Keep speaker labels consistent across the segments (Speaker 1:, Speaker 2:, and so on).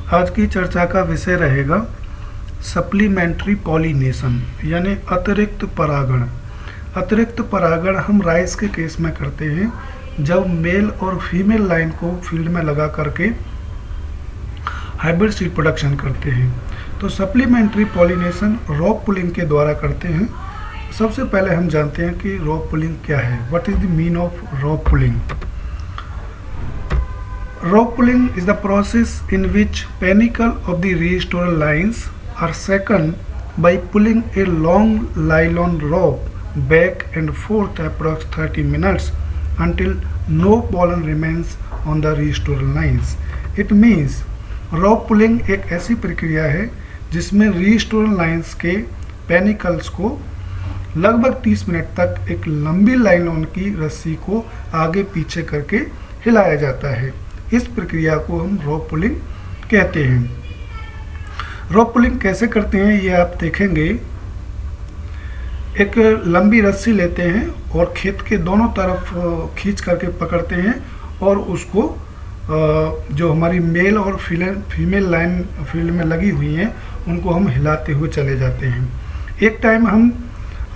Speaker 1: आज की चर्चा का विषय रहेगा सप्लीमेंट्री पॉलिनेशन यानी अतिरिक्त परागण। अतिरिक्त परागण हम राइस के केस में करते हैं जब मेल और फीमेल लाइन को फील्ड में लगा करके हाइब्रिड सीड प्रोडक्शन करते हैं। तो सप्लीमेंट्री पॉलिनेशन रॉक पुलिंग के द्वारा करते हैं। सबसे पहले हम जानते हैं कि रॉक पुलिंग क्या है। What is the mean of rock pulling? Rock pulling is the process in which panicle of the restorer lines are second by pulling a long nylon rope back and forth approx 30 minutes until no pollen remains on the restorer lines. It means rock pulling एक ऐसी प्रक्रिया है जिसमें restorer lines के panicles को लगभग 30 minute तक एक लंबी लाइनोन की रस्सी को आगे पीछे करके हिलाया जाता है। इस प्रक्रिया को हम रॉक पुलिंग कहते हैं। रॉक पुलिंग कैसे करते हैं ये आप देखेंगे। एक लंबी रस्सी लेते हैं और खेत के दोनों तरफ खींच करके पकड़ते हैं और उसको जो हमारी मेल और फीमेल लाइन फील्ड में लगी हुई हैं उनको हम हिलाते हुए चले जाते हैं। एक टाइम हम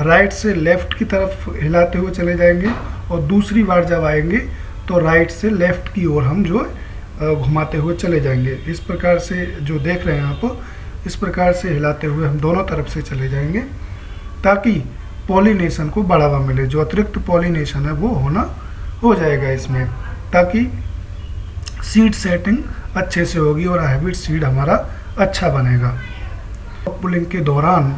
Speaker 1: राइट से लेफ्ट की तरफ हिलाते हुए चले जाएंगे और दूसरी बार जब आएंगे तो राइट से लेफ्ट की ओर हम जो घुमाते हुए चले जाएंगे। इस प्रकार से जो देख रहे हैं आप, इस प्रकार से हिलाते हुए हम दोनों तरफ से चले जाएंगे ताकि पॉलिनेशन को बढ़ावा मिले। जो अतिरिक्त पॉलिनेशन है वो हो जाएगा इसमें, ताकि सीड सेटिंग अच्छे से होगी और हाइब्रिड सीड हमारा अच्छा बनेगा। रॉक पुलिंग के दौरान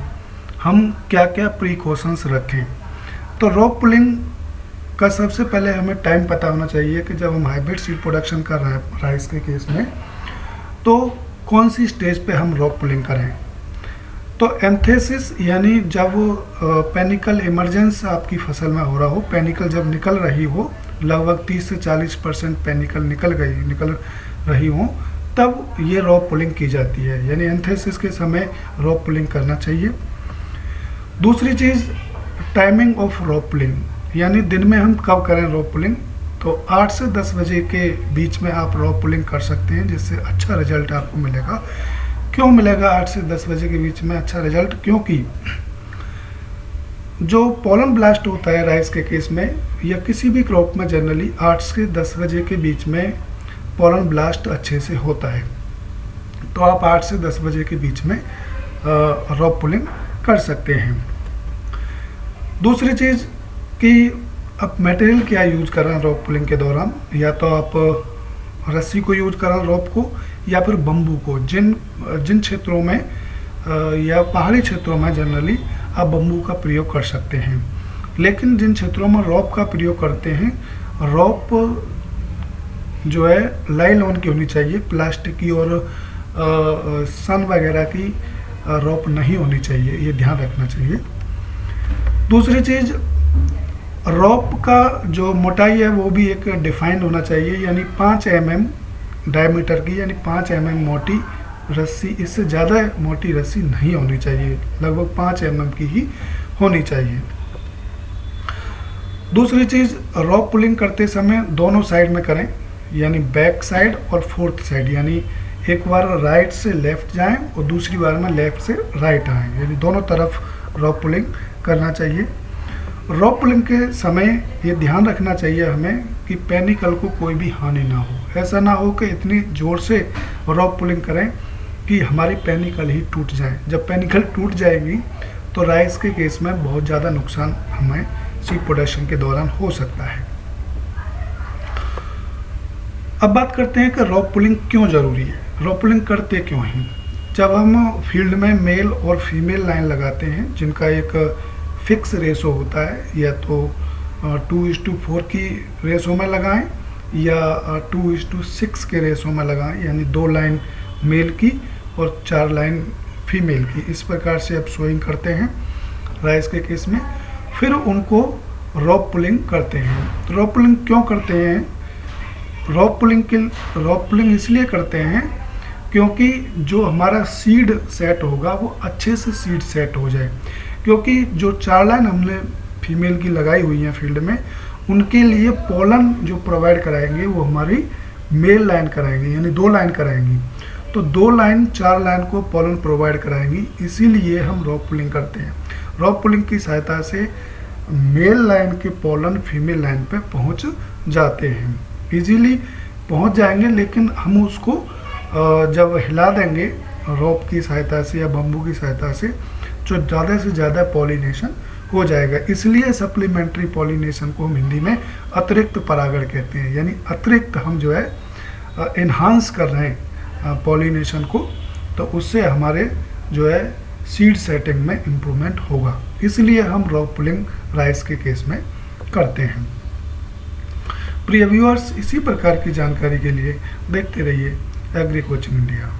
Speaker 1: हम क्या क्या प्रिकॉशंस रखें? तो रॉक पुलिंग का सबसे पहले हमें टाइम पता होना चाहिए कि जब हम हाइब्रिड सीड प्रोडक्शन कर रहे हैं राइस के केस में, तो कौन सी स्टेज पे हम रॉक पुलिंग करें। तो एंथेसिस यानी जब पेनिकल इमरजेंस आपकी फसल में हो रहा हो, पेनिकल जब निकल रही हो, लगभग 30 से 40% पेनिकल निकल रही हो, तब ये रॉक पुलिंग की जाती है। यानी एंथेसिस के समय रॉक पुलिंग करना चाहिए। दूसरी चीज़ टाइमिंग ऑफ रॉक पुलिंग, यानी दिन में हम कब करें रॉक पुलिंग। तो 8 से 10 बजे के बीच में आप रॉक पुलिंग कर सकते हैं, जिससे अच्छा रिजल्ट आपको मिलेगा। क्यों मिलेगा 8 से 10 बजे के बीच में अच्छा रिजल्ट? क्योंकि जो पॉलन ब्लास्ट होता है राइस के केस में या किसी भी क्रॉप में जनरली 8 से 10 बजे के बीच में पॉलन ब्लास्ट अच्छे से होता है। तो आप 8 से 10 बजे के बीच में रॉक पुलिंग कर सकते हैं। दूसरी चीज़ कि आप मटेरियल क्या यूज कर रहे हैं रॉक पुलिंग के दौरान। या तो आप रस्सी को यूज कर रहे हैं रॉप को, या फिर बम्बू को। जिन क्षेत्रों में या पहाड़ी क्षेत्रों में जनरली आप बम्बू का प्रयोग कर सकते हैं, लेकिन जिन क्षेत्रों में रॉप का प्रयोग करते हैं, रॉप जो है नायलॉन की होनी चाहिए, प्लास्टिक की और सन वगैरह की रॉप नहीं होनी चाहिए, ये ध्यान रखना चाहिए। दूसरी चीज़, रॉप का जो मोटाई है वो भी एक डिफाइंड होना चाहिए, यानी 5 mm डायमीटर की, यानी 5 mm मोटी रस्सी, इससे ज़्यादा मोटी रस्सी नहीं होनी चाहिए, लगभग 5 mm की ही होनी चाहिए। दूसरी चीज़, रॉक पुलिंग करते समय दोनों साइड में करें, यानी बैक साइड और फोर्थ साइड, यानी एक बार राइट से लेफ्ट जाएं और दूसरी बार में लेफ्ट से राइट आएँ, यानी दोनों तरफ रॉक पुलिंग करना चाहिए। रॉक पुलिंग के समय ये ध्यान रखना चाहिए हमें कि पेनिकल को कोई भी हानि ना हो। ऐसा ना हो कि इतनी ज़ोर से रॉक पुलिंग करें कि हमारी पेनिकल ही टूट जाए। जब पेनिकल टूट जाएगी तो राइस के केस में बहुत ज़्यादा नुकसान हमें सीड प्रोडक्शन के दौरान हो सकता है। अब बात करते हैं कि रॉक पुलिंग क्यों ज़रूरी है, रॉक पुलिंग करते क्यों हैं। जब हम फील्ड में मेल और फीमेल लाइन लगाते हैं जिनका एक फिक्स रेशो होता है, या तो 2:4 की रेशो में लगाएं या 2:6 के रेशो में लगाएं, यानी 2 लाइन मेल की और 4 लाइन फीमेल की। इस प्रकार से आप सोइंग करते हैं राइस के केस में, फिर उनको रॉक पुलिंग करते हैं। रॉक पुलिंग क्यों करते हैं? रॉक पुलिंग इसलिए करते हैं क्योंकि जो हमारा सीड सेट होगा वो अच्छे से सीड सेट हो जाए। क्योंकि जो 4 लाइन हमने फीमेल की लगाई हुई हैं फील्ड में, उनके लिए पोलन जो प्रोवाइड कराएंगे वो हमारी मेल लाइन कराएंगे, यानी 2 लाइन कराएंगी। तो 2 लाइन 4 लाइन को पॉलन प्रोवाइड कराएंगी, इसीलिए हम रॉक पुलिंग करते हैं। रॉक पुलिंग की सहायता से मेल लाइन के पॉलन फीमेल लाइन पे पहुंच जाते हैं, इजीली पहुंच जाएंगे। लेकिन हम उसको जब हिला देंगे रोप की सहायता से या बम्बू की सहायता से, जो ज़्यादा से ज़्यादा पॉलिनेशन हो जाएगा। इसलिए सप्लीमेंट्री पॉलिनेशन को हम हिंदी में अतिरिक्त परागण कहते हैं, यानी अतिरिक्त हम जो है एनहांस कर रहे हैं पॉलिनेशन को, तो उससे हमारे जो है सीड सेटिंग में इम्प्रूवमेंट होगा। इसलिए हम रॉक पुलिंग राइस के केस में करते हैं। प्रिय व्यूअर्स, इसी प्रकार की जानकारी के लिए देखते रहिए एग्री कोचिंग इंडिया।